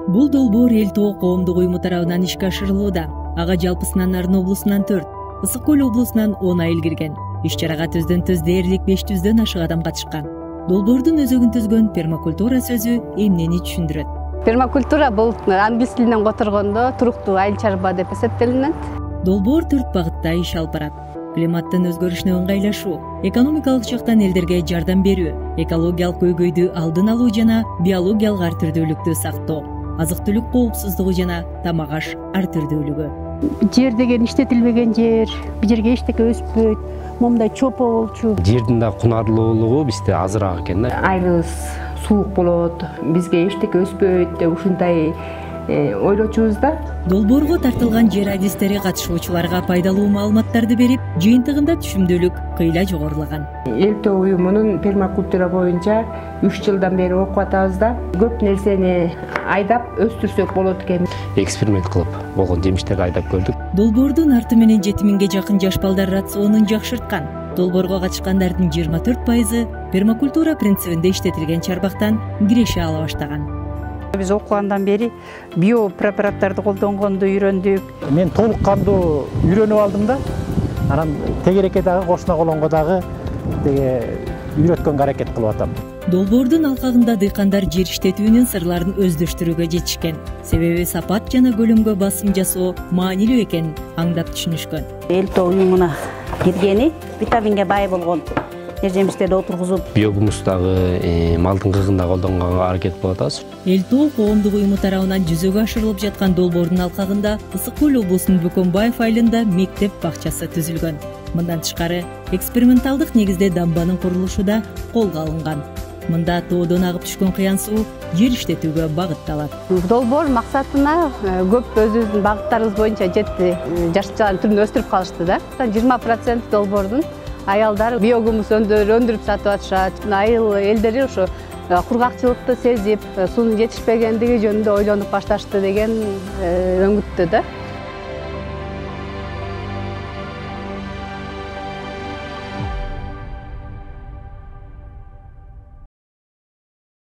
Бул долбоор Эл Тоо коомдук уюму тарабынан ишке ашырылууда. Ага жалпысынан Нарын облусунан 4, Ысык Көл облусунан 10 айыл кирген. Иш-чарага төздөн-төз дээрлик 500дөн ашык адам катышкан. Долбоордун өзөгүн түзгөн пермакультура сөзү эмнени түшүндүрөт? Пермакультура бул англис тилинен которгондо туруктуу айыл чарба деп эсептелинет. Долбоор 4 багытта иш алып барат. Климаттын өзгөрүшүнө ыңгайлашуу, экономикалык жактан элдерге жардам берүү, экологиялык көйгөйдү алдын алуу жана биологиялык ар түрдүүлүктү сактоо, азык-түлүк коопсуздугу жана тамак аш ар түрдүүлүгү. Жер деген иштетилбеген жер, бул жерге эчтеке өспөйт, момундай чопо болчу. Жердин да кунарлуулугу бизде азыраак экен да. Айрыбыз суук болот, бизге эчтеке өспөйт деп ушундай ойлочубуз да. Долбоорго тартылган жер адистери катышуучуларга пайдалуу маалыматтарды берип, жыйынтыгында түшүмдүүлүк кыйла жогорулаган. Эл Тоо уюмунун пермакультура боюнча 3 жылдан бери окуп атабыз да. Көп нерсени айдап өстүрсөк болот экен. Эксперимент кылып болгон жемиштерди айдап көрдүк. Долбоордун арты менен 7000ге жакын жаш балдар рационун жакшырткан. Долбоорго катышкандардын 24% пермакультура принцибинде иштетилген чарбактан киреше ала баштаган. Биз окугандан бери биопрепараттарды колдонгонду үйрөндүк. Мен толук кандуу үйрөнүп алдым да. Анан тегерекке дагы кошуна колонго дагы үйрөткөнгө аракет кылып атам. Долбоордун алкагында дыйкандар жер иштетүүнүн сырларын өздөштүрүүгө жетишкен. Себеби сапат жана көлөмгө басым жасоо маанилүү экенин аңдап түшүнүшкөн. Эл Тоо уюмуна киргени витаминге бай болгон жер жемиштерди отургузуп, биогумустагы малдын кыгында колдонгонго аракет кылып атабыз. Эл Тоо коомдук уюму тарабынан жүзөгө ашырылып жаткан долбоордун алкагында Ысык Көл облусунун Бөкөнбаев айылында мектеп бакчасы түзүлгөн. Мындан тышкары эксперименталдык негизде дамбанын курулушу да колго алынган. Мында тоодон агып түшкөн кыян суу жер иштетүүгө багытталат. Долбоор максатына көп өзүбүздүн багыттарыбыз боюнча жетти. Жашчылардын түрүн өстүрүп калышты да. 20% долбоордун аялдар биогумус өндүрүп сатып атышат. Айыл элдери ошо кургакчылыкты сезип, суунун жетишпегендиги жөнүндө ойлонуп башташты деген өңүттү да.